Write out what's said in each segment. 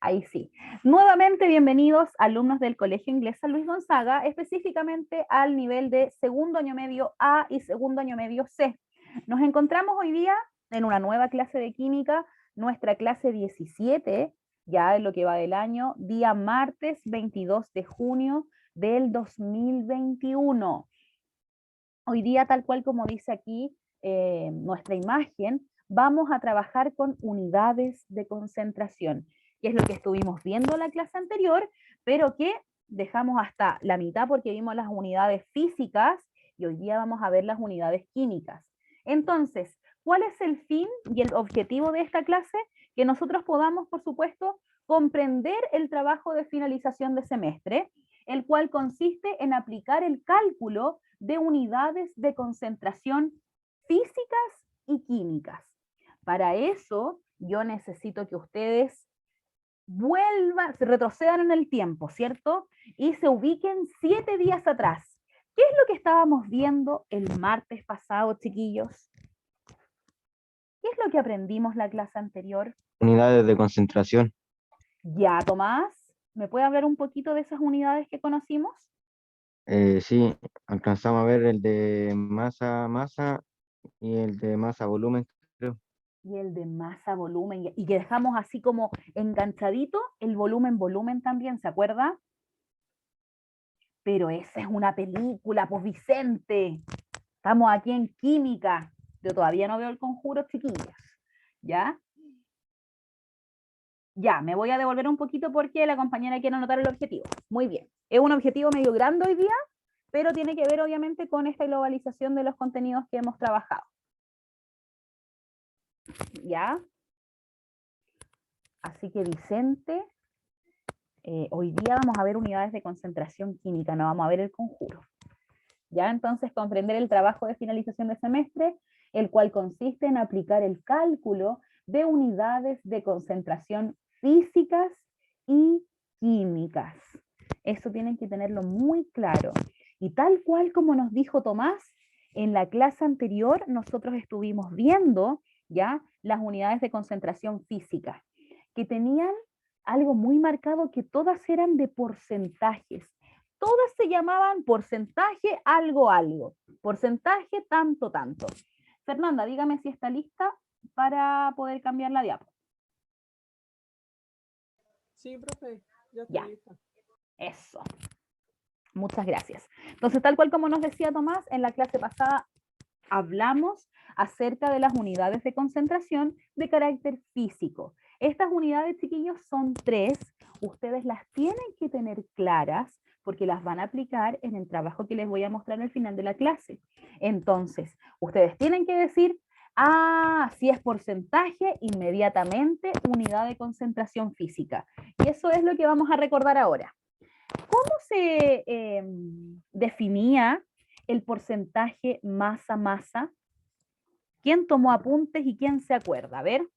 Ahí sí. Nuevamente, bienvenidos alumnos del Colegio Inglés San Luis Gonzaga, específicamente al nivel de segundo año medio A y segundo año medio C. Nos encontramos hoy día en una nueva clase de química, nuestra clase 17, ya en lo que va del año, día martes 22 de junio del 2021. Hoy día, tal cual como dice aquí nuestra imagen, vamos a trabajar con unidades de concentración, que es lo que estuvimos viendo en la clase anterior, pero que dejamos hasta la mitad porque vimos las unidades físicas y hoy día vamos a ver las unidades químicas. Entonces, ¿cuál es el fin y el objetivo de esta clase? Que nosotros podamos, por supuesto, comprender el trabajo de finalización de semestre, el cual consiste en aplicar el cálculo de unidades de concentración físicas y químicas. Para eso, yo necesito que ustedes vuelvan, se retrocedan en el tiempo, ¿cierto? Y se ubiquen 7 días atrás. ¿Qué es lo que estábamos viendo el martes pasado, chiquillos? ¿Qué es lo que aprendimos la clase anterior? Unidades de concentración. Ya, Tomás, ¿me puede hablar un poquito de esas unidades que conocimos? Sí, alcanzamos a ver el de masa y el de masa-volumen, creo. Y el de masa, volumen, y que dejamos así como enganchadito el volumen también, ¿se acuerda? Pero esa es una película, pues Vicente. Estamos aquí en química. Yo todavía no veo el conjuro, chiquillos. ¿Ya? Ya, me voy a devolver un poquito porque la compañera quiere anotar el objetivo. Muy bien. Es un objetivo medio grande hoy día, pero tiene que ver obviamente con esta globalización de los contenidos que hemos trabajado. ¿Ya? Así que Vicente, hoy día vamos a ver unidades de concentración química, no vamos a ver el conjuro. ¿Ya? Entonces, comprender el trabajo de finalización de semestre, el cual consiste en aplicar el cálculo de unidades de concentración físicas y químicas. Eso tienen que tenerlo muy claro. Y tal cual como nos dijo Tomás, en la clase anterior nosotros estuvimos viendo ya las unidades de concentración física, que tenían algo muy marcado, que todas eran de porcentajes. Todas se llamaban porcentaje algo algo, porcentaje tanto tanto. Fernanda, dígame si está lista para poder cambiar la diapo. Sí, profe, ya estoy Ya, lista. eso. Muchas gracias. Entonces, tal cual como nos decía Tomás, en la clase pasada hablamos acerca de las unidades de concentración de carácter físico. Estas unidades, chiquillos, son 3. Ustedes las tienen que tener claras porque las van a aplicar en el trabajo que les voy a mostrar al final de la clase. Entonces, ustedes tienen que decir, si es porcentaje, inmediatamente unidad de concentración física. Y eso es lo que vamos a recordar ahora. ¿Cómo se definía el porcentaje masa-masa? ¿Quién tomó apuntes y quién se acuerda? A ver.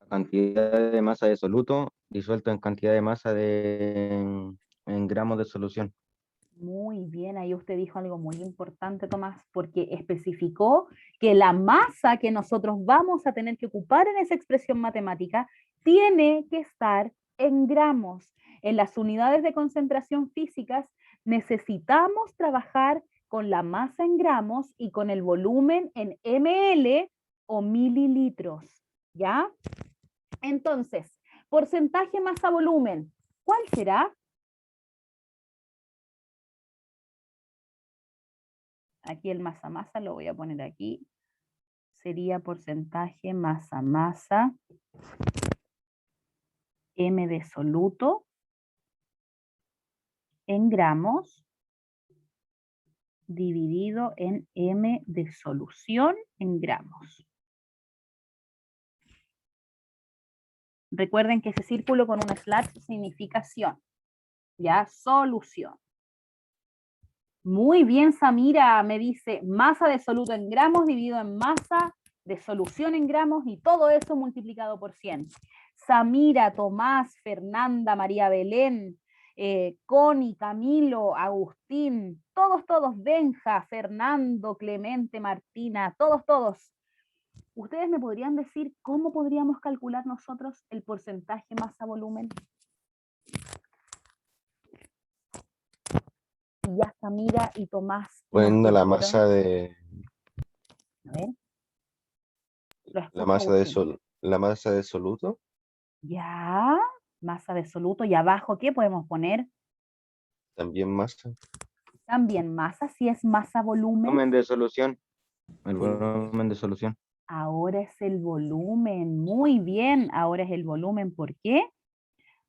La cantidad de masa de soluto disuelto en cantidad de masa en gramos de solución. Muy bien, ahí usted dijo algo muy importante, Tomás, porque especificó que la masa que nosotros vamos a tener que ocupar en esa expresión matemática tiene que estar en gramos. En las unidades de concentración físicas necesitamos trabajar con la masa en gramos y con el volumen en ml o mililitros, ¿ya? Entonces, porcentaje masa-volumen, ¿cuál será? Aquí el masa-masa lo voy a poner aquí. Sería porcentaje masa-masa M de soluto en gramos dividido en M de solución en gramos. Recuerden que ese círculo con un slash significa ¿ya? Solución. Muy bien, Samira me dice masa de soluto en gramos dividido en masa de solución en gramos y todo eso multiplicado por 100. Samira, Tomás, Fernanda, María Belén, Connie, Camilo, Agustín, todos, Benja, Fernando, Clemente, Martina, todos. ¿Ustedes me podrían decir cómo podríamos calcular nosotros el porcentaje masa-volumen? Y ya Samira y Tomás nos Poniendo la dijeron, masa de a ver, lo la escucho masa de último. la masa de soluto, Ya, masa de soluto, y abajo, ¿qué podemos poner? también masa. También masa, si es masa-volumen, Volumen de solución. El Volumen. volumen de solución. ahora es el volumen. Muy bien, ahora es el volumen. ¿Por qué?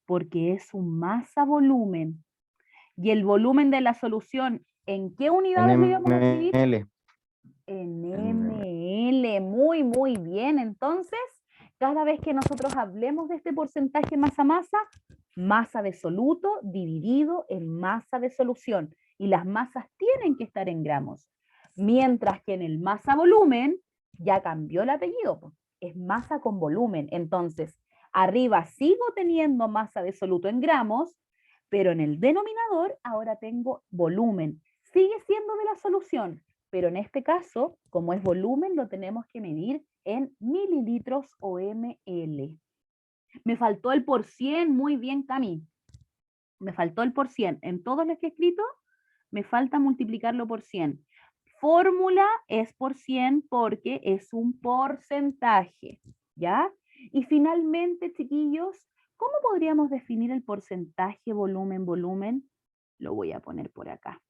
Porque es un masa-volumen. Y el volumen de la solución, ¿en qué unidades lo íbamos a escribir? NML. En NML. ml. Muy, muy bien. Entonces, cada vez que nosotros hablemos de este porcentaje masa-masa, masa de soluto dividido en masa de solución. Y las masas tienen que estar en gramos. Mientras que en el masa-volumen ya cambió el apellido. Es masa con volumen. Entonces, arriba sigo teniendo masa de soluto en gramos, pero en el denominador ahora tengo volumen. Sigue siendo de la solución, pero en este caso, como es volumen, lo tenemos que medir en mililitros o ml. Me faltó el por cien, muy bien, Cami. Me faltó el por cien. En todos los que he escrito, me falta multiplicarlo por 100. Fórmula es por 100 porque es un porcentaje, ¿ya? Y finalmente, chiquillos, ¿cómo podríamos definir el porcentaje volumen-volumen? Lo voy a poner por acá.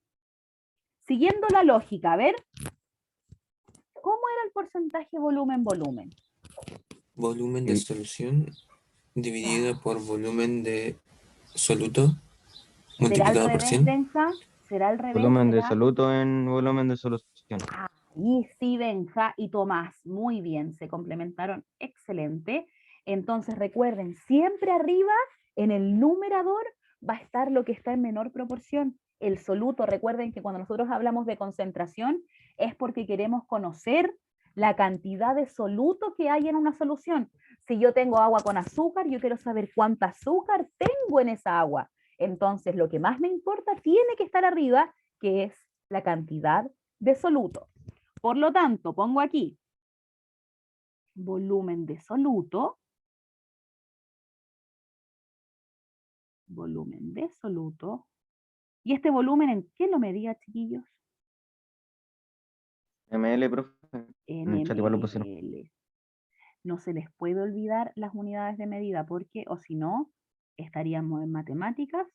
Siguiendo la lógica, a ver, ¿cómo era el porcentaje volumen-volumen? Volumen de Y solución dividido por volumen de soluto ¿Será al multiplicado por revés, 100. Benja? ¿Será al revés? volumen de ¿Será? soluto en volumen de solución. Ahí sí, Benja y Tomás, muy bien, se complementaron, excelente. Entonces recuerden, siempre arriba en el numerador va a estar lo que está en menor proporción. El soluto, recuerden que cuando nosotros hablamos de concentración es porque queremos conocer la cantidad de soluto que hay en una solución. Si yo tengo agua con azúcar, yo quiero saber cuánta azúcar tengo en esa agua. Entonces, lo que más me importa tiene que estar arriba, que es la cantidad de soluto. Por lo tanto, pongo aquí volumen de soluto, ¿y este volumen en qué lo medía, chiquillos? ML, profe. En En el chat igual lo pusieron. ml. No se les puede olvidar las unidades de medida porque, o si no, estaríamos en matemáticas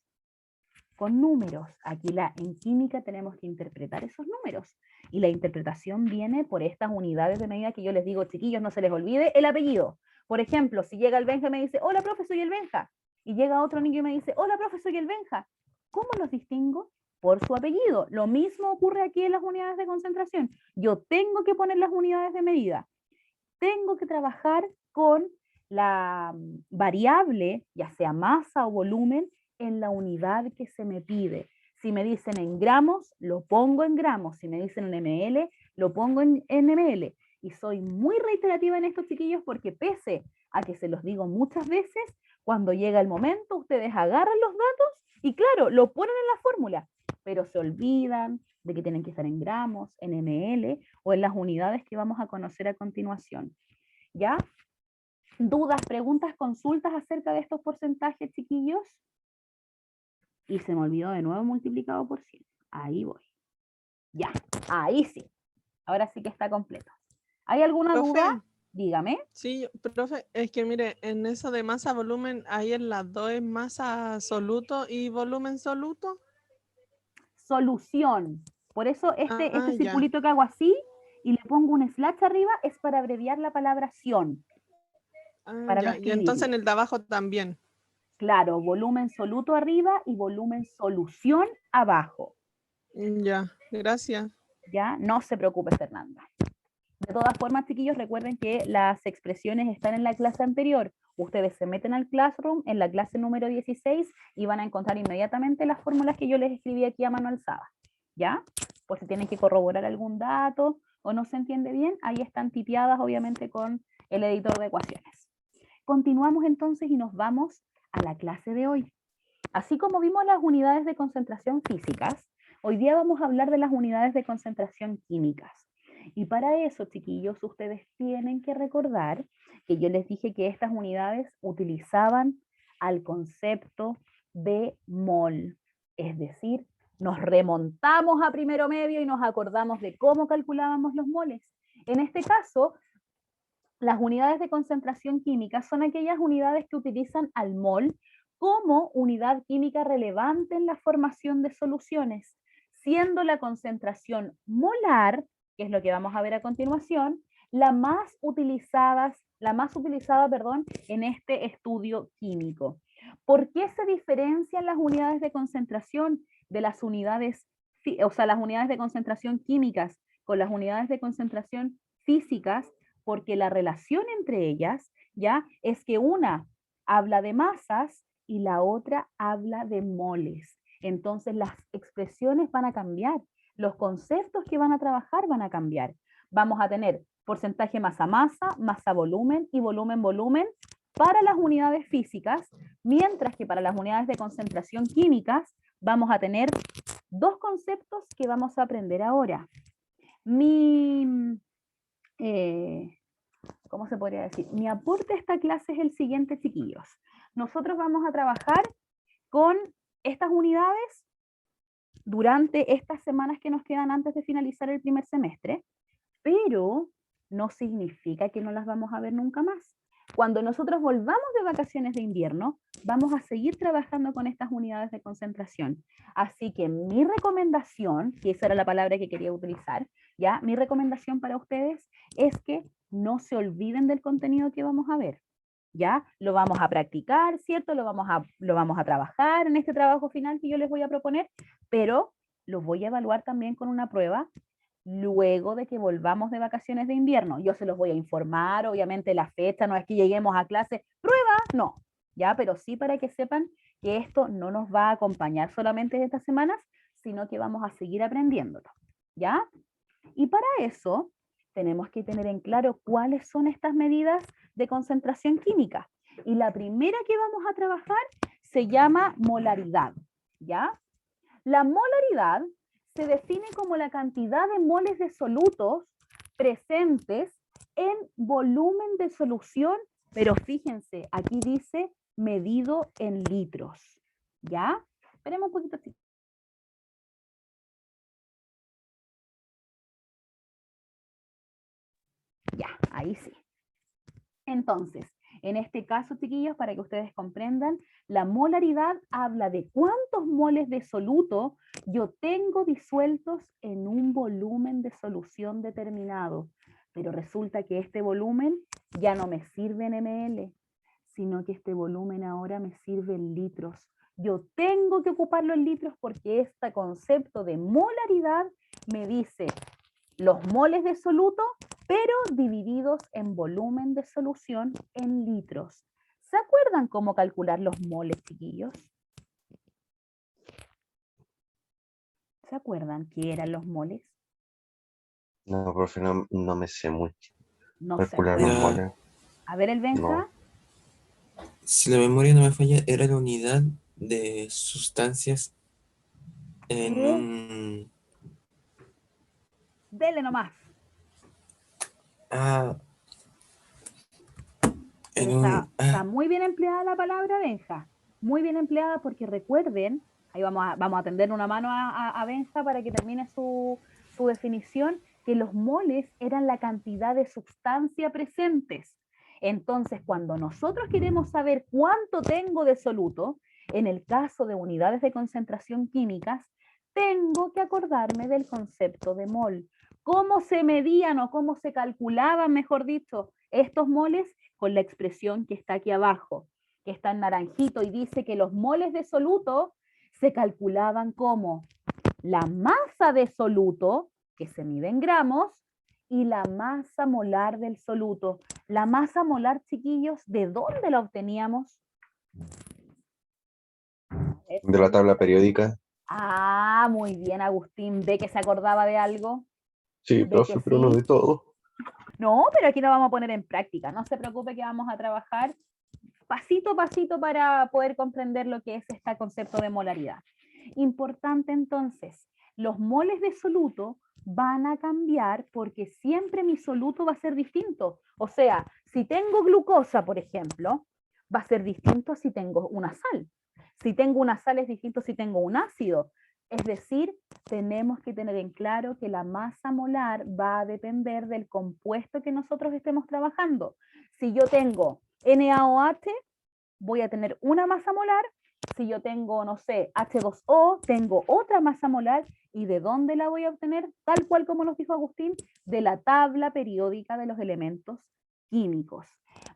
con números. Aquí en química tenemos que interpretar esos números. Y la interpretación viene por estas unidades de medida que yo les digo, chiquillos, no se les olvide el apellido. Por ejemplo, si llega el Benja y me dice, hola, profe, soy el Benja. Y llega otro niño y me dice, hola, profe, soy el Benja. ¿Cómo los distingo? Por su apellido. Lo mismo ocurre aquí en las unidades de concentración. Yo tengo que poner las unidades de medida. Tengo que trabajar con la variable, ya sea masa o volumen, en la unidad que se me pide. Si me dicen en gramos, lo pongo en gramos. Si me dicen en ml, lo pongo en ml. Y soy muy reiterativa en esto, chiquillos, porque pese a que se los digo muchas veces, cuando llega el momento, ustedes agarran los datos y claro, lo ponen en la fórmula, pero se olvidan de que tienen que estar en gramos, en ml o en las unidades que vamos a conocer a continuación. ¿Ya? ¿Dudas, preguntas, consultas acerca de estos porcentajes, chiquillos? Y se me olvidó de nuevo multiplicado por 100. Ahí voy. Ya, ahí sí. Ahora sí que está completo. ¿Hay alguna Profe, duda? Dígame. sí, profe, es que mire, en eso de masa volumen, ahí en las dos es masa soluto y volumen soluto. Solución. Por eso este Ya. circulito que hago así y le pongo un slash arriba es para abreviar la palabra ción, para no Ya. Y entonces en escribirlo. el de abajo también. Claro, volumen soluto arriba y volumen solución abajo. Ya, gracias. ¿Ya? No se preocupe, Fernanda. De todas formas, chiquillos, recuerden que las expresiones están en la clase anterior. Ustedes se meten al Classroom en la clase número 16 y van a encontrar inmediatamente las fórmulas que yo les escribí aquí a mano alzada. ¿Ya? Por si tienen que corroborar algún dato o no se entiende bien, ahí están tipeadas obviamente con el editor de ecuaciones. Continuamos entonces y nos vamos a la clase de hoy. Así como vimos las unidades de concentración físicas, hoy día vamos a hablar de las unidades de concentración químicas. Y para eso, chiquillos, ustedes tienen que recordar que yo les dije que estas unidades utilizaban al concepto de mol. Es decir, nos remontamos a primero medio y nos acordamos de cómo calculábamos los moles. En este caso, las unidades de concentración química son aquellas unidades que utilizan al mol como unidad química relevante en la formación de soluciones, siendo la concentración molar, que es lo que vamos a ver a continuación, la más utilizada, en este estudio químico. ¿Por qué se diferencian las unidades de concentración de las unidades, las unidades de concentración químicas con las unidades de concentración físicas? Porque la relación entre ellas, ¿ya? Es que una habla de masas y la otra habla de moles. Entonces las expresiones van a cambiar, los conceptos que van a trabajar van a cambiar. Vamos a tener porcentaje masa-masa, masa-volumen y volumen-volumen para las unidades físicas, mientras que para las unidades de concentración químicas vamos a tener dos conceptos que vamos a aprender ahora. ¿Cómo se podría decir? Mi aporte a esta clase es el siguiente, chiquillos. Nosotros vamos a trabajar con estas unidades durante estas semanas que nos quedan antes de finalizar el primer semestre, pero no significa que no las vamos a ver nunca más. Cuando nosotros volvamos de vacaciones de invierno, vamos a seguir trabajando con estas unidades de concentración. Así que mi recomendación, que esa era la palabra que quería utilizar, ¿ya? Mi recomendación para ustedes es que no se olviden del contenido que vamos a ver, ¿ya? Lo vamos a practicar, ¿cierto? Lo vamos a trabajar en este trabajo final que yo les voy a proponer, pero lo voy a evaluar también con una prueba luego de que volvamos de vacaciones de invierno. Yo se los voy a informar, obviamente la fecha, no es que lleguemos a clase, prueba, no, ¿ya? Pero sí para que sepan que esto no nos va a acompañar solamente estas semanas, sino que vamos a seguir aprendiéndolo, ¿ya? Y para eso tenemos que tener en claro cuáles son estas medidas de concentración química. Y la primera que vamos a trabajar se llama molaridad, ¿ya? La molaridad se define como la cantidad de moles de solutos presentes en volumen de solución, pero fíjense, aquí dice medido en litros, ¿ya? Esperemos un poquito. Ya, ahí sí. Entonces, en este caso, chiquillos, para que ustedes comprendan, la molaridad habla de cuántos moles de soluto yo tengo disueltos en un volumen de solución determinado. Pero resulta que este volumen ya no me sirve en ml, sino que este volumen ahora me sirve en litros. Yo tengo que ocuparlo en litros porque este concepto de molaridad me dice los moles de soluto, pero divididos en volumen de solución en litros. ¿Se acuerdan cómo calcular los moles, chiquillos? ¿Se acuerdan qué eran los moles? No, profe, no me sé mucho. No se Calcular los acuerdan. moles. A ver, el Benja. No. Si la memoria no me falla, era la unidad de sustancias en ¿Qué? un... Dele nomás. En Está muy bien empleada la palabra, Benja. Muy bien empleada porque recuerden, ahí vamos a tender una mano a Benja para que termine su definición, que los moles eran la cantidad de sustancia presentes. Entonces, cuando nosotros queremos saber cuánto tengo de soluto, en el caso de unidades de concentración químicas, tengo que acordarme del concepto de mol. ¿Cómo se medían o cómo se calculaban, mejor dicho, estos moles? Con la expresión que está aquí abajo, que está en naranjito y dice que los moles de soluto se calculaban como la masa de soluto, que se mide en gramos, y la masa molar del soluto. La masa molar, chiquillos, ¿de dónde la obteníamos? De la tabla periódica. Ah, muy bien, Agustín. ¿Ve que se acordaba de algo? Sí, ¿Ve profe, que pero no sí? de todo. No, pero aquí lo vamos a poner en práctica. No se preocupe que vamos a trabajar pasito a pasito para poder comprender lo que es este concepto de molaridad. Importante entonces, los moles de soluto van a cambiar porque siempre mi soluto va a ser distinto. O sea, si tengo glucosa, por ejemplo, va a ser distinto si tengo una sal. Si tengo una sal es distinto si tengo un ácido. Es decir, tenemos que tener en claro que la masa molar va a depender del compuesto que nosotros estemos trabajando. Si yo tengo NaOH, voy a tener una masa molar. Si yo tengo, no sé, H2O, tengo otra masa molar. ¿Y de dónde la voy a obtener? Tal cual como nos dijo Agustín, de la tabla periódica de los elementos químicos.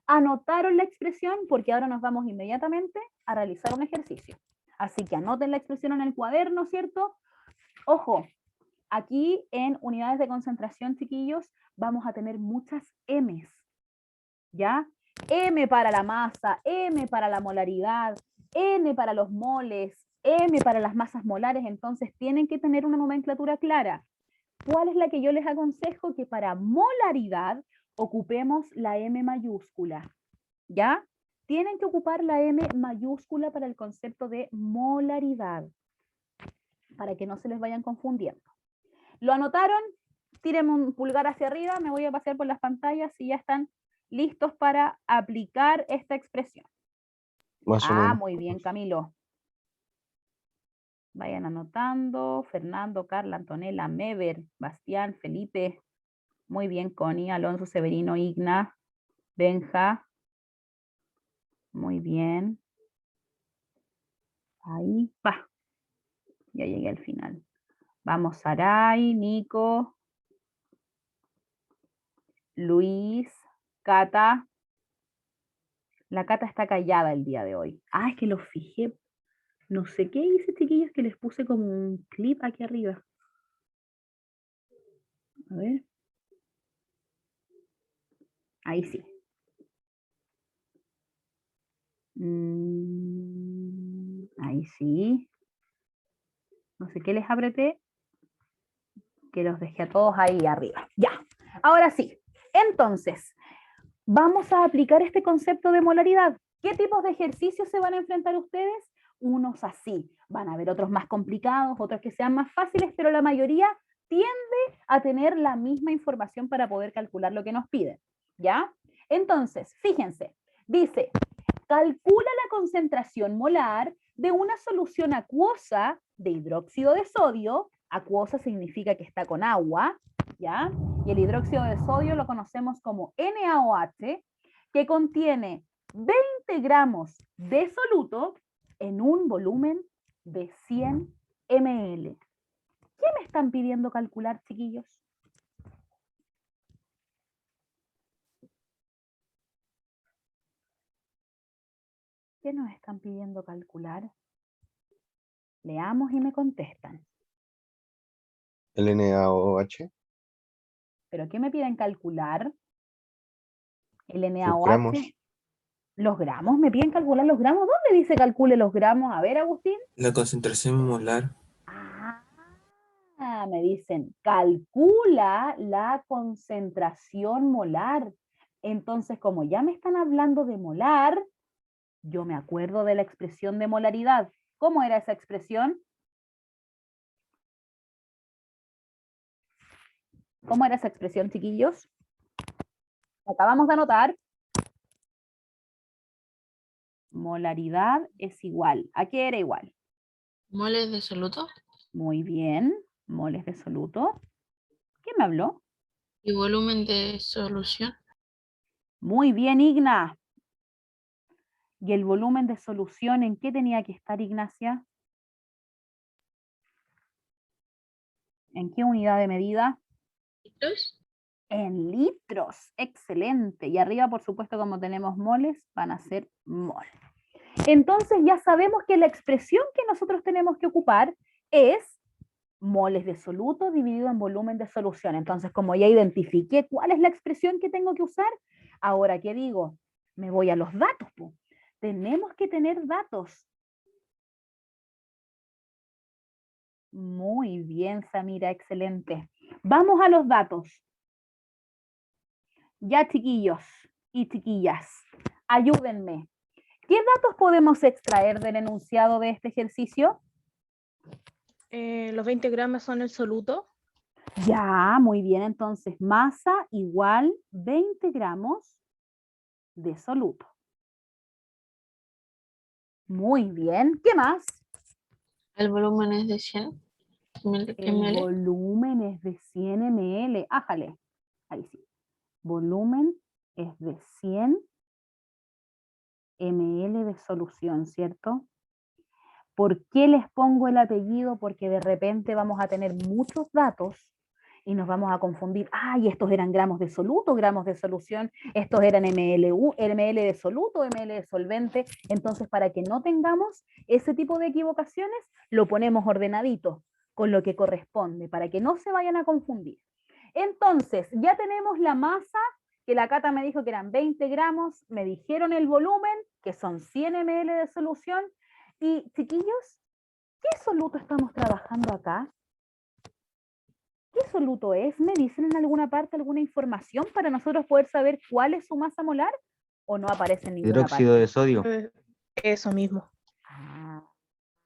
Anotaron la expresión porque ahora nos vamos inmediatamente a realizar un ejercicio. Así que anoten la expresión en el cuaderno, ¿cierto? Ojo, aquí en unidades de concentración, chiquillos, vamos a tener muchas M's, ¿ya? M para la masa, M para la molaridad, N para los moles, M para las masas molares, entonces tienen que tener una nomenclatura clara. ¿Cuál es la que yo les aconsejo? Que para molaridad ocupemos la M mayúscula, ¿ya? Tienen que ocupar la M mayúscula para el concepto de molaridad, para que no se les vayan confundiendo. ¿Lo anotaron? Tírenme un pulgar hacia arriba, me voy a pasear por las pantallas y ya están listos para aplicar esta expresión. Más o menos. Muy bien, Camilo. Vayan anotando. Fernando, Carla, Antonella, Meber, Bastián, Felipe. Muy bien, Connie, Alonso, Severino, Igna, Benja. Muy bien. Ahí va. Ya llegué al final. Vamos, Saray, Nico, Luis, Cata. La Cata está callada el día de hoy. Es que lo fijé. No sé qué hice, chiquillos, que les puse como un clip aquí arriba. A ver. Ahí sí. Ahí sí. No sé qué les apreté. Que los dejé a todos ahí arriba. Ya. Ahora sí. Entonces, vamos a aplicar este concepto de molaridad. ¿Qué tipos de ejercicios se van a enfrentar ustedes? Unos así. Van a haber otros más complicados, otros que sean más fáciles, pero la mayoría tiende a tener la misma información para poder calcular lo que nos piden. ¿Ya? Entonces, fíjense. Dice, calcula la concentración molar de una solución acuosa de hidróxido de sodio. Acuosa significa que está con agua, ¿ya? Y el hidróxido de sodio lo conocemos como NaOH, que contiene 20 gramos de soluto en un volumen de 100 ml. ¿Qué me están pidiendo calcular, chiquillos? ¿Qué nos están pidiendo calcular? Leamos y me contestan. El NaOH. ¿Pero qué me piden calcular? El Los NaOH. gramos. ¿Los gramos? ¿Me piden calcular los gramos? ¿Dónde dice calcule los gramos? A ver, Agustín. La concentración molar. Me dicen, calcula la concentración molar. Entonces, como ya me están hablando de molar, yo me acuerdo de la expresión de molaridad. ¿Cómo era esa expresión? ¿Cómo era esa expresión, chiquillos? Acabamos de anotar. Molaridad es igual. ¿A qué era igual? ¿Moles de soluto? Muy bien. Moles de soluto. ¿Quién me habló? ¿Y volumen de solución? Muy bien, Igna. ¿Y el volumen de solución en qué tenía que estar, Ignacia? ¿En qué unidad de medida? ¿Litros? En litros. Excelente. Y arriba, por supuesto, como tenemos moles, van a ser mol. Entonces ya sabemos que la expresión que nosotros tenemos que ocupar es moles de soluto dividido en volumen de solución. Entonces, como ya identifiqué cuál es la expresión que tengo que usar, ahora, ¿qué digo? Me voy a los datos. Tenemos que tener datos. Muy bien, Samira, excelente. Vamos a los datos. Ya, chiquillos y chiquillas, ayúdenme. ¿Qué datos podemos extraer del enunciado de este ejercicio? Los 20 gramos son el soluto. Ya, muy bien, entonces masa igual 20 gramos de soluto. Muy bien, ¿qué más? El volumen es de 100 El ml. volumen es de 100 ml. Ájale, ahí sí. Volumen es de 100 ml de solución, ¿cierto? ¿Por qué les pongo el apellido? Porque de repente vamos a tener muchos datos y nos vamos a confundir. Ay, estos eran gramos de soluto, gramos de solución, estos eran ml de soluto, ml de solvente. Entonces, para que no tengamos ese tipo de equivocaciones, lo ponemos ordenadito con lo que corresponde, para que no se vayan a confundir. Entonces, ya tenemos la masa, que la Cata me dijo que eran 20 gramos, me dijeron el volumen, que son 100 ml de solución. Y chiquillos, ¿qué soluto estamos trabajando acá? ¿Qué soluto es? ¿Me dicen en alguna parte alguna información para nosotros poder saber cuál es su masa molar? ¿O no aparece en ninguna Hidróxido parte? de sodio. Eso mismo. Ah,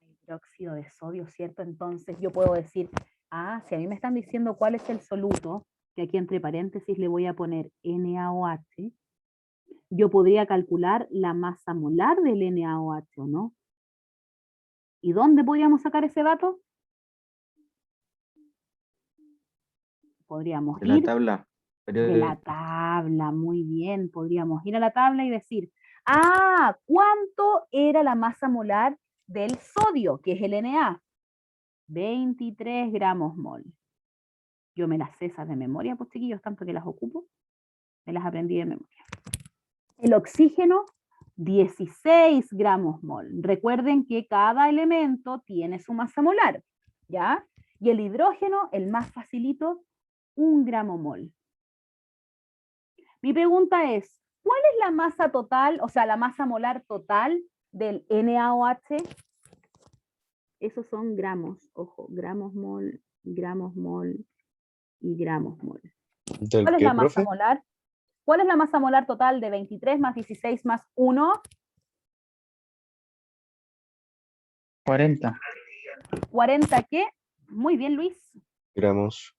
hidróxido de sodio, ¿cierto? Entonces yo puedo decir, si a mí me están diciendo cuál es el soluto, que aquí entre paréntesis le voy a poner NaOH, yo podría calcular la masa molar del NaOH, ¿o no? ¿Y dónde podríamos sacar ese dato? Podríamos De la ir tabla de la periódica. tabla, muy bien. Podríamos ir a la tabla y decir, ¿cuánto era la masa molar del sodio, que es el Na? 23 gramos mol. Yo me las sé esas de memoria, pues chiquillos, tanto que las ocupo, me las aprendí de memoria. El oxígeno, 16 gramos mol. Recuerden que cada elemento tiene su masa molar, ¿ya? Y el hidrógeno, el más facilito, 1 gramo mol. Mi pregunta es, ¿cuál es la masa total, o sea, la masa molar total del NaOH? Esos son gramos, ojo, gramos mol y gramos mol. ¿Del ¿Cuál es qué, la masa profe? molar? ¿Cuál es la masa molar total de 23 más 16 más 1? 40. ¿40 qué? Muy bien, Luis. Gramos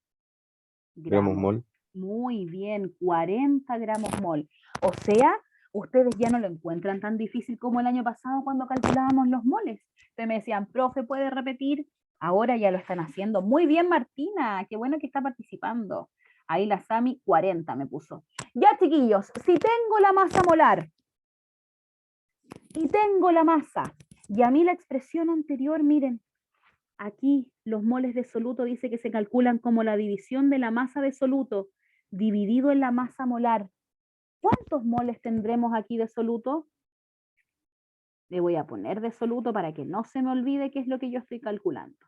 mol. Muy bien, 40 gramos mol. O sea, ustedes ya no lo encuentran tan difícil como el año pasado cuando calculábamos los moles. Ustedes me decían, profe, ¿puede repetir? Ahora ya lo están haciendo. Muy bien, Martina, qué bueno que está participando. Ahí la Sami, 40 me puso. Ya, chiquillos, si tengo la masa molar y tengo la masa, y a mí la expresión anterior, miren, aquí los moles de soluto dice que se calculan como la división de la masa de soluto dividido en la masa molar. ¿Cuántos moles tendremos aquí de soluto? Le voy a poner de soluto para que no se me olvide qué es lo que yo estoy calculando.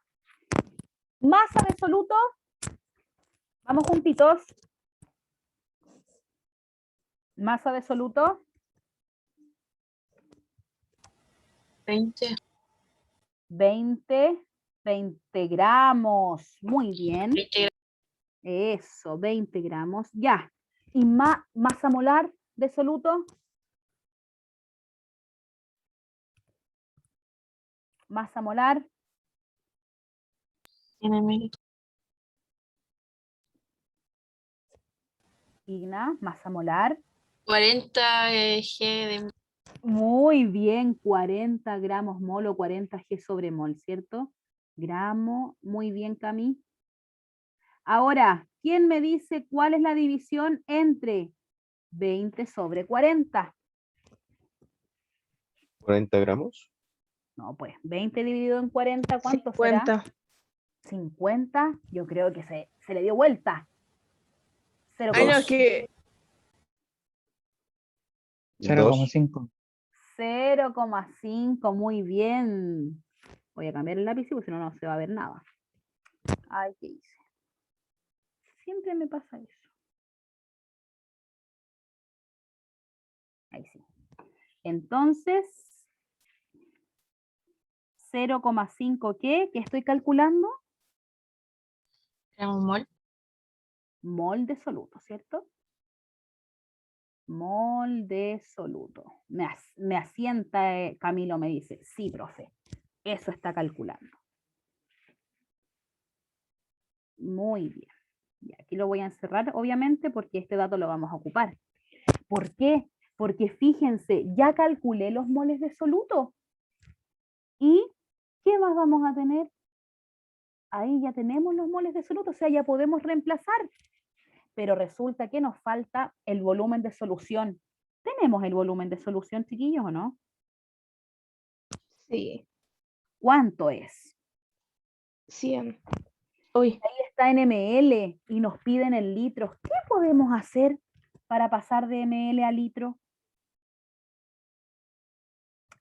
Masa de soluto. Vamos juntitos. Masa de soluto. 20. 20 gramos. Muy bien. 20 Eso, 20 gramos. Ya. ¿Y masa molar de soluto? Masa molar. 100 ml. Igna, masa molar. 40 G de Muy bien, 40 gramos mol o 40 G sobre mol, ¿cierto? Gramo, muy bien, Cami. Ahora, ¿quién me dice cuál es la división entre 20 sobre 40? 40 gramos. No, pues 20 dividido en 40, ¿cuánto será? 50. Yo creo que se le dio vuelta. 0,5. Ay, no, que 0,5. 0,5, muy bien. Voy a cambiar el lápiz porque si no, no se va a ver nada. Ay, ¿qué hice? Siempre me pasa eso. Ahí sí. Entonces, 0,5 ¿qué? ¿Qué estoy calculando? gramos mol. Mol de soluto, ¿cierto? Mol de soluto. Me asienta, Camilo me dice, sí, profe, eso está calculando. Muy bien. Y aquí lo voy a encerrar, obviamente, porque este dato lo vamos a ocupar. ¿Por qué? Porque fíjense, ya calculé los moles de soluto. ¿Y qué más vamos a tener? Ahí ya tenemos los moles de soluto, o sea, ya podemos reemplazar. Pero resulta que nos falta el volumen de solución. ¿Tenemos el volumen de solución, chiquillos, o no? Sí. ¿Cuánto es? 100. Uy, Ahí está en ml y nos piden en litros. ¿Qué podemos hacer para pasar de ml a litro?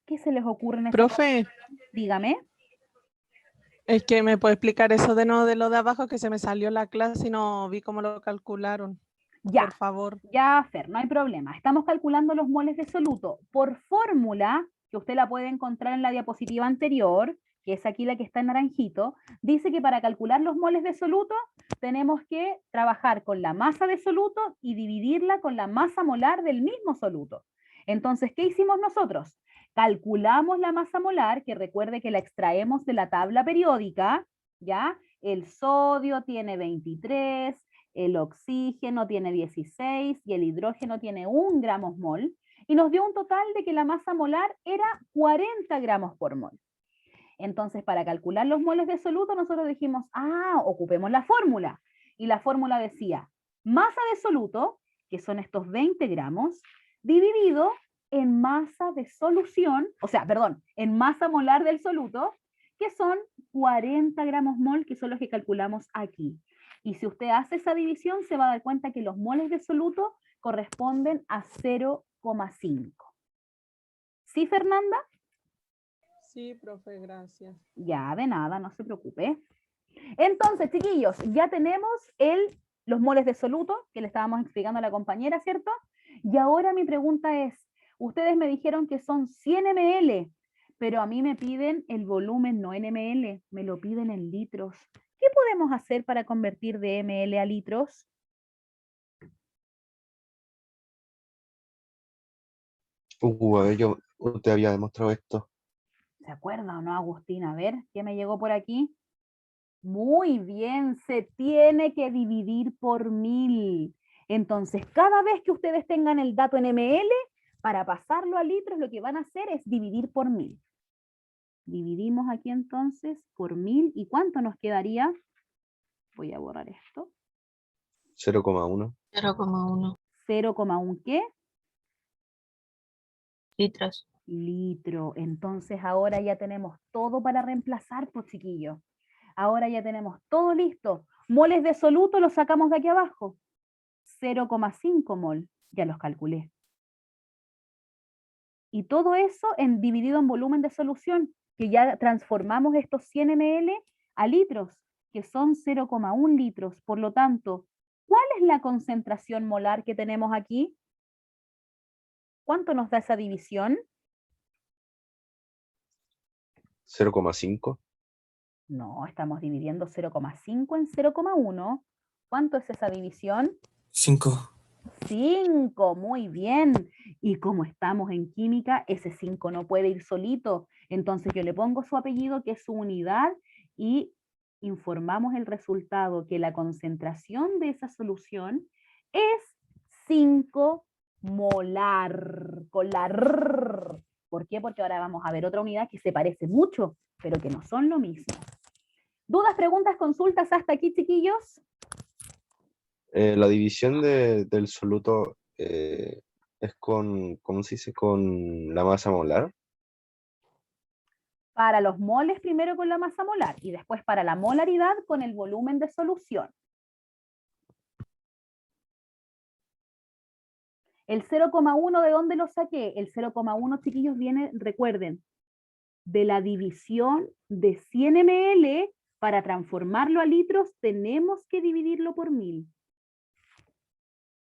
¿Qué se les ocurre en esa Profe, Dígame. es que me puede explicar eso de nuevo de lo de abajo, que se me salió la clase y no vi cómo lo calcularon. Ya, Por favor. ya, Fer, no hay problema. Estamos calculando los moles de soluto por fórmula, que usted la puede encontrar en la diapositiva anterior, que es aquí la que está en naranjito. Dice que para calcular los moles de soluto tenemos que trabajar con la masa de soluto y dividirla con la masa molar del mismo soluto. Entonces, ¿qué hicimos nosotros? Calculamos la masa molar, que recuerde que la extraemos de la tabla periódica, ¿ya? El sodio tiene 23, el oxígeno tiene 16 y el hidrógeno tiene 1 gramos mol, y nos dio un total de que la masa molar era 40 gramos por mol. Entonces, para calcular los moles de soluto, nosotros dijimos, ocupemos la fórmula. Y la fórmula decía, masa de soluto, que son estos 20 gramos, dividido en masa de solución, en masa molar del soluto, que son 40 gramos mol, que son los que calculamos aquí. Y si usted hace esa división, se va a dar cuenta que los moles de soluto corresponden a 0,5. ¿Sí, Fernanda? Sí, profe, gracias. Ya, de nada, no se preocupe. Entonces, chiquillos, ya tenemos los moles de soluto, que le estábamos explicando a la compañera, ¿cierto? Y ahora mi pregunta es, ustedes me dijeron que son 100 ml, pero a mí me piden el volumen no en ml, me lo piden en litros. ¿Qué podemos hacer para convertir de ml a litros? A ver, yo te había demostrado esto. ¿Se acuerda o no, Agustín? A ver, ¿qué me llegó por aquí? Muy bien, se tiene que dividir por 1000. Entonces, cada vez que ustedes tengan el dato en ml, para pasarlo a litros, lo que van a hacer es dividir por 1000. Dividimos aquí entonces por 1000. ¿Y cuánto nos quedaría? Voy a borrar esto. 0,1. 0,1 0,1 ¿qué? litros. Litro. Entonces ahora ya tenemos todo para reemplazar, pues chiquillos. Ahora ya tenemos todo listo. Moles de soluto los sacamos de aquí abajo. 0,5 mol. Ya los calculé. Y todo eso dividido en volumen de solución, que ya transformamos estos 100 ml a litros, que son 0,1 litros. Por lo tanto, ¿cuál es la concentración molar que tenemos aquí? ¿Cuánto nos da esa división? 0,5. No, estamos dividiendo 0,5 en 0,1. ¿Cuánto es esa división? 5. 5, muy bien. Y como estamos en química, ese 5 no puede ir solito. Entonces yo le pongo su apellido, que es su unidad, y informamos el resultado, que la concentración de esa solución es 5 molar. Con la R. ¿Por qué? Porque ahora vamos a ver otra unidad que se parece mucho, pero que no son lo mismo. ¿Dudas, preguntas, consultas hasta aquí, chiquillos? La división del soluto es ¿cómo se dice? Con la masa molar. Para los moles primero con la masa molar y después para la molaridad con el volumen de solución. El 0,1, ¿de dónde lo saqué? El 0,1, chiquillos, viene, recuerden, de la división de 100 ml. Para transformarlo a litros tenemos que dividirlo por 1000.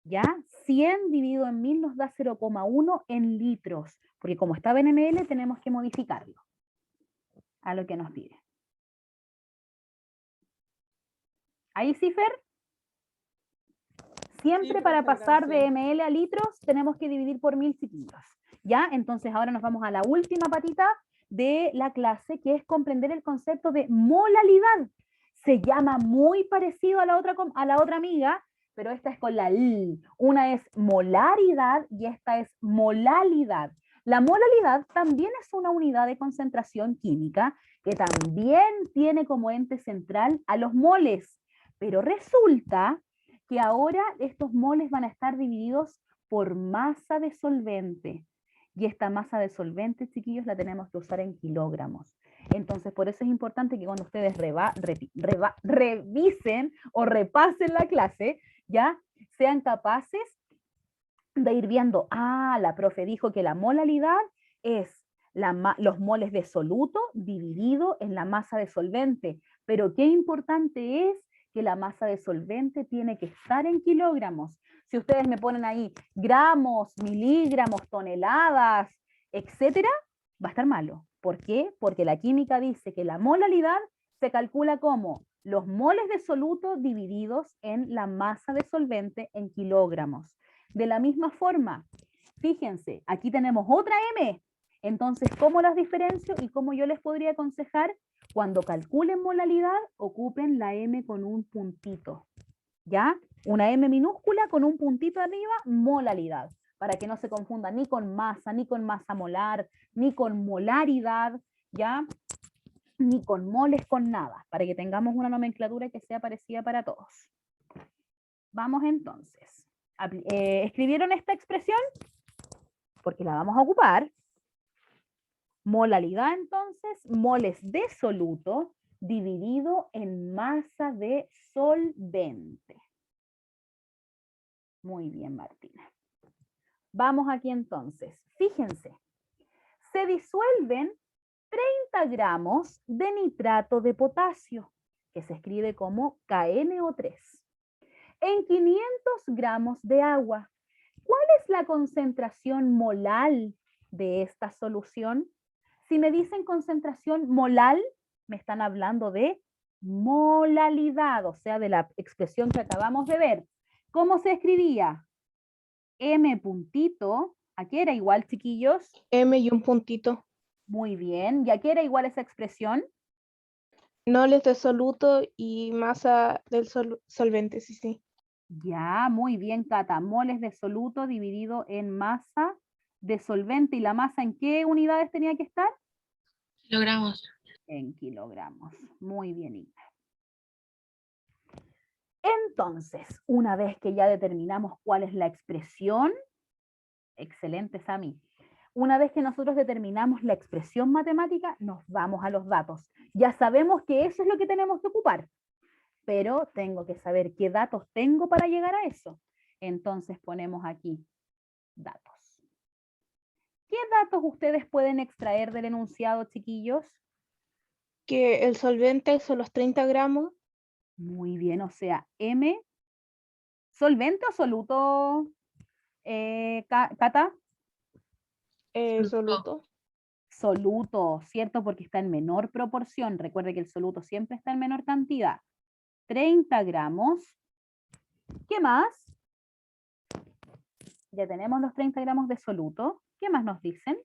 ¿Ya? 100 dividido en 1000 nos da 0,1 en litros, porque como estaba en ml tenemos que modificarlo a lo que nos pide. ¿Ahí sí, Fer? Siempre Sí, para profe, pasar de gracias. ml a litros tenemos que dividir por 1000, chiquillos. ¿Ya? Entonces ahora nos vamos a la última patita de la clase, que es comprender el concepto de molaridad. Se llama muy parecido a la otra amiga, pero esta es con la L. Una es molaridad y esta es molalidad. La molalidad también es una unidad de concentración química que también tiene como ente central a los moles, pero resulta que ahora estos moles van a estar divididos por masa de solvente. Y esta masa de solvente, chiquillos, la tenemos que usar en kilogramos. Entonces, por eso es importante que cuando ustedes revisen o repasen la clase, ya sean capaces de ir viendo, la profe dijo que la molalidad es los moles de soluto dividido en la masa de solvente. Pero qué importante es que la masa de solvente tiene que estar en kilogramos. Si ustedes me ponen ahí gramos, miligramos, toneladas, etcétera, va a estar malo. ¿Por qué? Porque la química dice que la molalidad se calcula como los moles de soluto divididos en la masa de solvente en kilogramos. De la misma forma, fíjense, aquí tenemos otra M. Entonces, ¿cómo las diferencio y cómo yo les podría aconsejar? Cuando calculen molalidad, ocupen la M con un puntito. ¿Ya? Una M minúscula con un puntito arriba, molalidad. Para que no se confunda ni con masa molar, ni con molaridad, ¿ya? Ni con moles, con nada. Para que tengamos una nomenclatura que sea parecida para todos. Vamos entonces. ¿Escribieron esta expresión? Porque la vamos a ocupar. Molalidad, entonces, moles de soluto dividido en masa de solvente. Muy bien, Martina. Vamos aquí entonces. Fíjense, se disuelven 30 gramos de nitrato de potasio, que se escribe como KNO3, en 500 gramos de agua. ¿Cuál es la concentración molal de esta solución? Si me dicen concentración molal, me están hablando de molalidad, o sea, de la expresión que acabamos de ver. ¿Cómo se escribía? M puntito, ¿a qué era igual, chiquillos? M y un puntito. Muy bien, ¿y a qué era igual esa expresión? Moles de soluto y masa del solvente, sí. Ya, muy bien, Cata. Moles de soluto dividido en masa de solvente. ¿Y la masa en qué unidades tenía que estar? Kilogramos. En kilogramos. Muy bien, Ina. Entonces, una vez que ya determinamos cuál es la expresión, excelente, Sami. Una vez que nosotros determinamos la expresión matemática, nos vamos a los datos. Ya sabemos que eso es lo que tenemos que ocupar, pero tengo que saber qué datos tengo para llegar a eso. Entonces ponemos aquí datos. ¿Qué datos ustedes pueden extraer del enunciado, chiquillos? Que el solvente son los 30 gramos. Muy bien, o sea, M, ¿solvente o soluto, Cata? Soluto. Soluto, ¿cierto? Porque está en menor proporción. Recuerde que el soluto siempre está en menor cantidad. 30 gramos. ¿Qué más? Ya tenemos los 30 gramos de soluto. ¿Qué más nos dicen?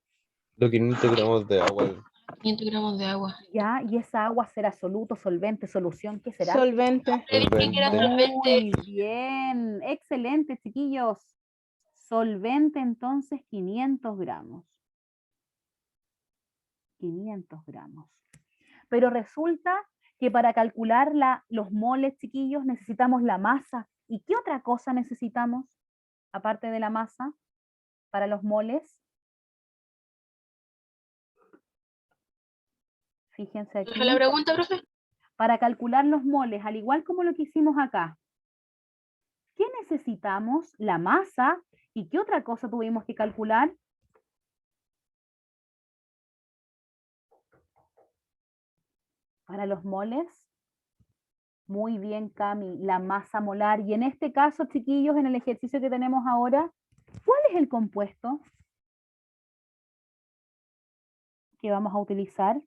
Los 500 gramos de agua. 500 gramos de agua. Ya, y esa agua será soluto, solvente, solución, ¿qué será? Solvente. Dije que era Solvente. Muy bien, excelente, chiquillos. Solvente, entonces, 500 gramos. 500 gramos. Pero resulta que para calcular los moles, chiquillos, necesitamos la masa. ¿Y qué otra cosa necesitamos, aparte de la masa, para los moles? Fíjense aquí. ¿La pregunta, profe? Para calcular los moles, al igual como lo que hicimos acá, ¿qué necesitamos? La masa. ¿Y qué otra cosa tuvimos que calcular? Para los moles. Muy bien, Cami, la masa molar. Y en este caso, chiquillos, en el ejercicio que tenemos ahora, ¿cuál es el compuesto que vamos a utilizar?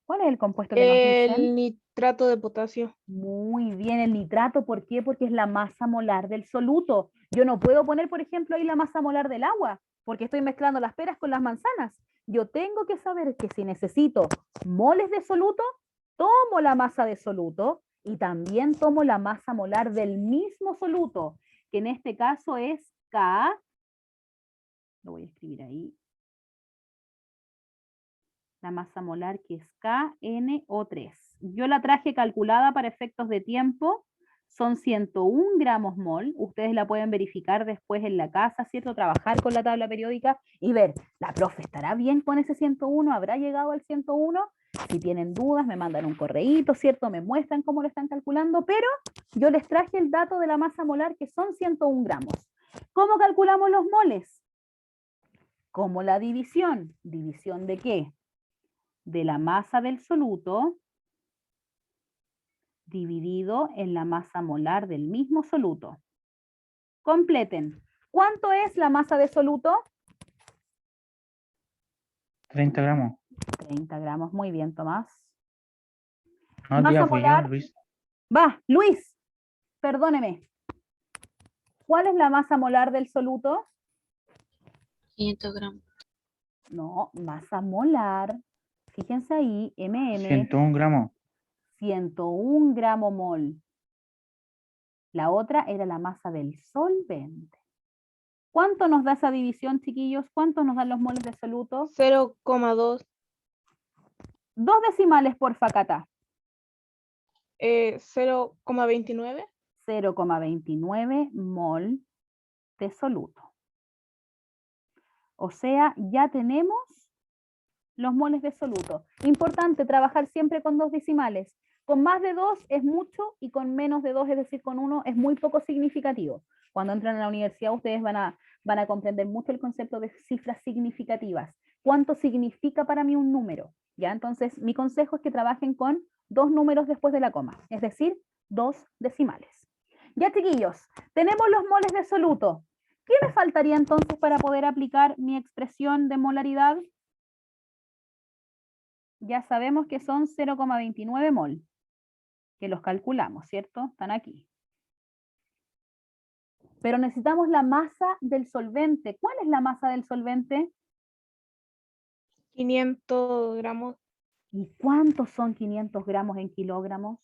¿Cuál es el compuesto que nos dicen? El nitrato de potasio. Muy bien, el nitrato, ¿por qué? Porque es la masa molar del soluto. Yo no puedo poner, por ejemplo, ahí la masa molar del agua, porque estoy mezclando las peras con las manzanas. Yo tengo que saber que si necesito moles de soluto, tomo la masa de soluto y también tomo la masa molar del mismo soluto, que en este caso es K, lo voy a escribir ahí, la masa molar que es KNO3. Yo la traje calculada para efectos de tiempo, son 101 gramos mol, ustedes la pueden verificar después en la casa, ¿cierto? Trabajar con la tabla periódica y ver, ¿la profe estará bien con ese 101? ¿Habrá llegado al 101? Si tienen dudas, me mandan un correíto, ¿cierto? Me muestran cómo lo están calculando, pero yo les traje el dato de la masa molar que son 101 gramos. ¿Cómo calculamos los moles? Como la división. ¿División de qué? De la masa del soluto dividido en la masa molar del mismo soluto. Completen. ¿Cuánto es la masa de soluto? 30 gramos. 30 gramos, muy bien, Tomás. No, Masa tía, fui yo, molar. Luis. Va, Luis, perdóneme. ¿Cuál es la masa molar del soluto? 500 gramos. No, masa molar. Fíjense ahí, ml, 101 gramos. 101 gramo mol. La otra era la masa del solvente. ¿Cuánto nos da esa división, chiquillos? ¿Cuánto nos dan los moles de soluto? 0,2. 2 decimales, porfa, Cata. 0,29. 0,29 mol de soluto. O sea, ya tenemos los moles de soluto. Importante trabajar siempre con 2 decimales. Con más de 2 es mucho y con menos de 2, es decir, con 1, es muy poco significativo. Cuando entran a la universidad ustedes van a comprender mucho el concepto de cifras significativas. ¿Cuánto significa para mí un número? ¿Ya? Entonces, mi consejo es que trabajen con 2 números después de la coma, es decir, 2 decimales. Ya, chiquillos, tenemos los moles de soluto. ¿Qué me faltaría entonces para poder aplicar mi expresión de molaridad? Ya sabemos que son 0,29 mol, que los calculamos, ¿cierto? Están aquí. Pero necesitamos la masa del solvente. ¿Cuál es la masa del solvente? 500 gramos. ¿Y cuántos son 500 gramos en kilogramos?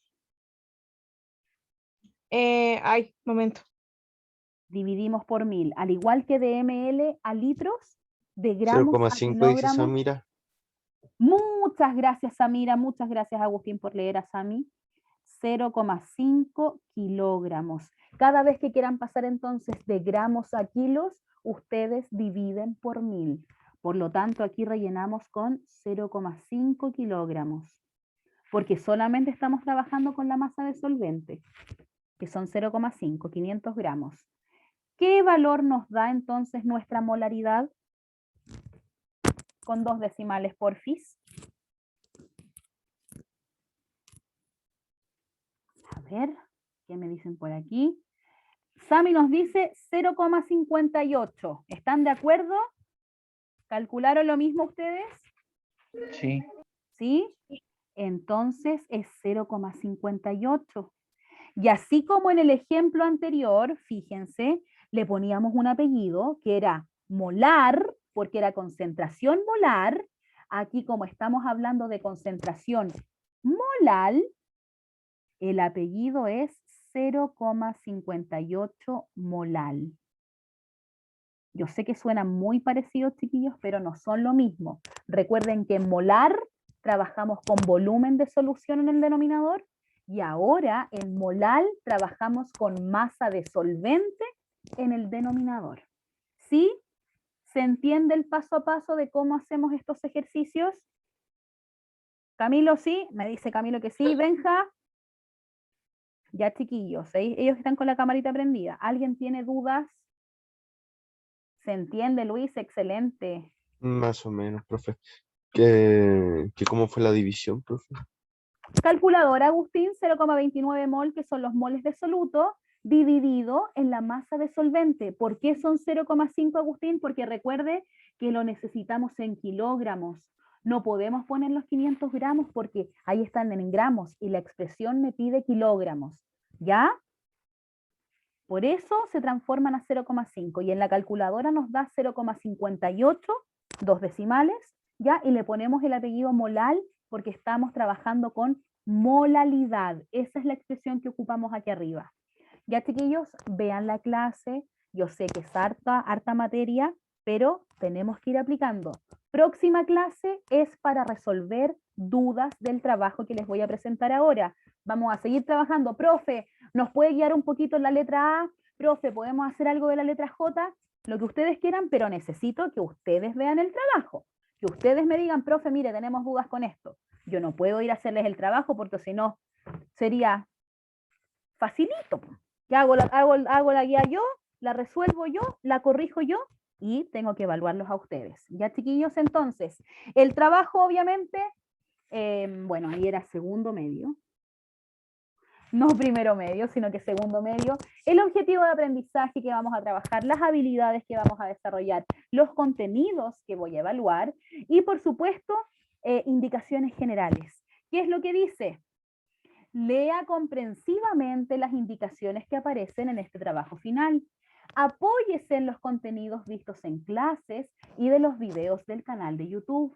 Momento. Dividimos por 1000. Al igual que de ml a litros, de gramos a 0,5 dice kilogramos. Samira. Muchas gracias, Samira. Muchas gracias, Agustín, por leer a Sami. 0,5 kilogramos. Cada vez que quieran pasar entonces de gramos a kilos, ustedes dividen por 1000. Por lo tanto, aquí rellenamos con 0,5 kilogramos, porque solamente estamos trabajando con la masa de solvente, que son 0,5, 500 gramos. ¿Qué valor nos da entonces nuestra molaridad? Con 2 decimales, porfis. A ver, ¿qué me dicen por aquí? Sami nos dice 0,58. ¿Están de acuerdo? ¿Calcularon lo mismo ustedes? Sí. ¿Sí? Entonces es 0,58. Y así como en el ejemplo anterior, fíjense, le poníamos un apellido que era molar, porque era concentración molar. Aquí como estamos hablando de concentración molal, el apellido es 0,58 molal. Yo sé que suenan muy parecidos, chiquillos, pero no son lo mismo. Recuerden que en molar trabajamos con volumen de solución en el denominador y ahora en molal trabajamos con masa de solvente en el denominador. ¿Sí? ¿Se entiende el paso a paso de cómo hacemos estos ejercicios? Camilo, sí. Me dice Camilo que sí. Benja. Ya, chiquillos, ellos están con la camarita prendida. ¿Alguien tiene dudas? ¿Se entiende, Luis? Excelente. Más o menos, profe. ¿Que cómo fue la división, profe? Calculadora, Agustín, 0,29 mol, que son los moles de soluto, dividido en la masa de solvente. ¿Por qué son 0,5, Agustín? Porque recuerde que lo necesitamos en kilogramos. No podemos poner los 500 gramos porque ahí están en gramos y la expresión me pide kilogramos. ¿Ya? Por eso se transforman a 0,5 y en la calculadora nos da 0,58, 2 decimales, ¿ya? Y le ponemos el apellido molal porque estamos trabajando con Molalidad, esa es la expresión que ocupamos aquí arriba. Ya, chiquillos, vean la clase. Yo sé que es harta materia, pero tenemos que ir aplicando. Próxima clase es para resolver dudas del trabajo que les voy a presentar ahora. Vamos a seguir trabajando. Profe, ¿nos puede guiar un poquito en la letra A? Profe, ¿podemos hacer algo de la letra J? Lo que ustedes quieran, pero necesito que ustedes vean el trabajo. Que ustedes me digan, profe, mire, tenemos dudas con esto. Yo no puedo ir a hacerles el trabajo porque si no, sería facilito. Ya hago la guía yo, la resuelvo yo, la corrijo yo y tengo que evaluarlos a ustedes. Ya, chiquillos, entonces, el trabajo obviamente, bueno, ahí era segundo medio. No primero medio, sino que segundo medio. El objetivo de aprendizaje que vamos a trabajar, las habilidades que vamos a desarrollar, los contenidos que voy a evaluar y, por supuesto, indicaciones generales. ¿Qué es lo que dice? Lea comprensivamente las indicaciones que aparecen en este trabajo final. Apóyese en los contenidos vistos en clases y de los videos del canal de YouTube.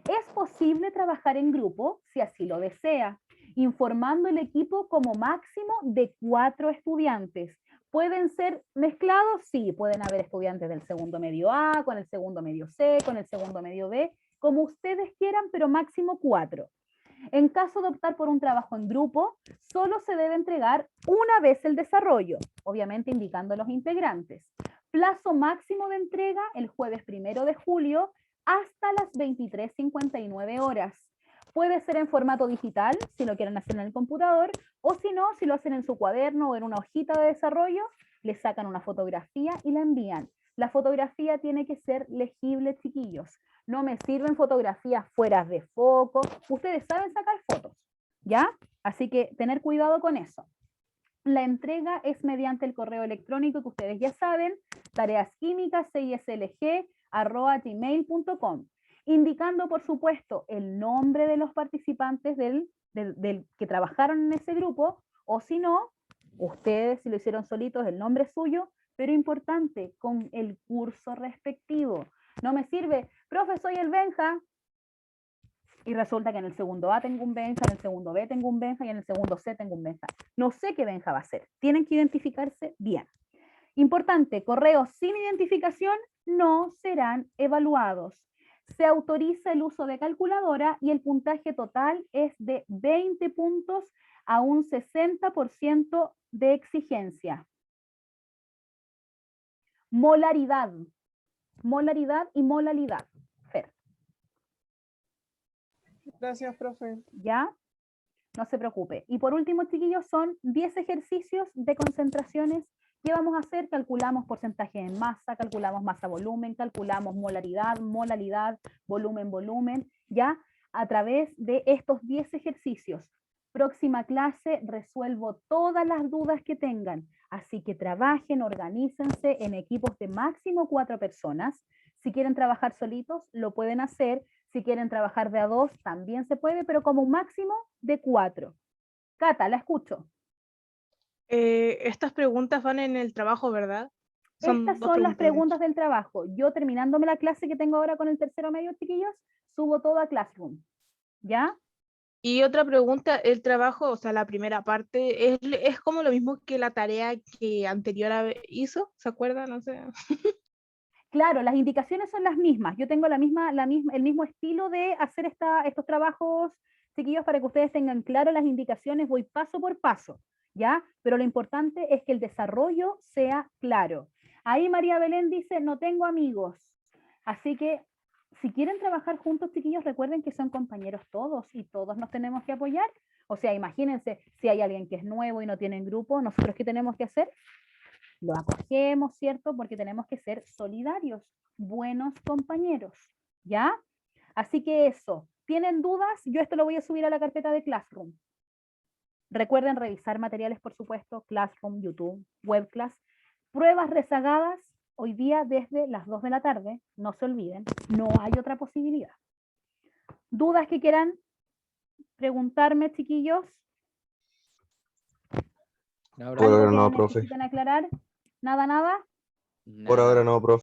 Es posible trabajar en grupo si así lo desea, informando el equipo como máximo de 4 estudiantes. ¿Pueden ser mezclados? Sí, pueden haber estudiantes del segundo medio A, con el segundo medio C, con el segundo medio B, como ustedes quieran, pero máximo 4. En caso de optar por un trabajo en grupo, solo se debe entregar una vez el desarrollo, obviamente indicando los integrantes. Plazo máximo de entrega el jueves 1 de julio hasta las 23:59 horas. Puede ser en formato digital, si lo quieren hacer en el computador, o si no, si lo hacen en su cuaderno o en una hojita de desarrollo, le sacan una fotografía y la envían. La fotografía tiene que ser legible, chiquillos. No me sirven fotografías fuera de foco. Ustedes saben sacar fotos, ¿ya? Así que tener cuidado con eso. La entrega es mediante el correo electrónico que ustedes ya saben, tareasquímicas6slg@gmail.com, indicando, por supuesto, el nombre de los participantes que trabajaron en ese grupo, o si no, ustedes, si lo hicieron solitos, el nombre suyo, pero importante, con el curso respectivo. No me sirve, profe, soy el Benja, y resulta que en el segundo A tengo un Benja, en el segundo B tengo un Benja y en el segundo C tengo un Benja. No sé qué Benja va a ser. Tienen que identificarse bien. Importante, correos sin identificación no serán evaluados. Se autoriza el uso de calculadora y el puntaje total es de 20 puntos a un 60% de exigencia. Molaridad. Molaridad y molalidad. Fer. Gracias, profe. ¿Ya? No se preocupe. Y por último, chiquillos, son 10 ejercicios de concentraciones que vamos a hacer. Calculamos porcentaje en masa, calculamos masa-volumen, calculamos molaridad, molalidad, volumen-volumen, ¿ya? A través de estos 10 ejercicios. Próxima clase resuelvo todas las dudas que tengan. Así que trabajen, organícense en equipos de máximo 4 personas. Si quieren trabajar solitos, lo pueden hacer. Si quieren trabajar de a 2, también se puede, pero como un máximo de 4. Cata, la escucho. Estas preguntas van en el trabajo, ¿verdad? Estas dos son las preguntas, de hecho. preguntas del trabajo. Yo terminándome la clase que tengo ahora con el tercero medio, chiquillos, subo todo a Classroom. ¿Ya? Y otra pregunta, el trabajo, o sea, la primera parte, ¿es como lo mismo que la tarea que anterior hizo? ¿Se acuerdan? No sé. Claro, las indicaciones son las mismas. Yo tengo el mismo estilo de hacer estos trabajos, chiquillos, para que ustedes tengan claro las indicaciones, voy paso por paso, ¿ya? Pero lo importante es que el desarrollo sea claro. Ahí María Belén dice, no tengo amigos. Así que, si quieren trabajar juntos, chiquillos, recuerden que son compañeros todos y todos nos tenemos que apoyar. O sea, imagínense, si hay alguien que es nuevo y no tiene grupo, ¿nosotros qué tenemos que hacer? Lo acogemos, ¿cierto? Porque tenemos que ser solidarios, buenos compañeros, ¿ya? Así que eso, ¿tienen dudas? Yo esto lo voy a subir a la carpeta de Classroom. Recuerden revisar materiales, por supuesto, Classroom, YouTube, Webclass. Pruebas rezagadas hoy día desde las 2 de la tarde, no se olviden, no hay otra posibilidad. ¿Dudas que quieran preguntarme, chiquillos? Por ahora no, profe. ¿Necesitan aclarar? ¿Nada, nada? Por ahora no, profe.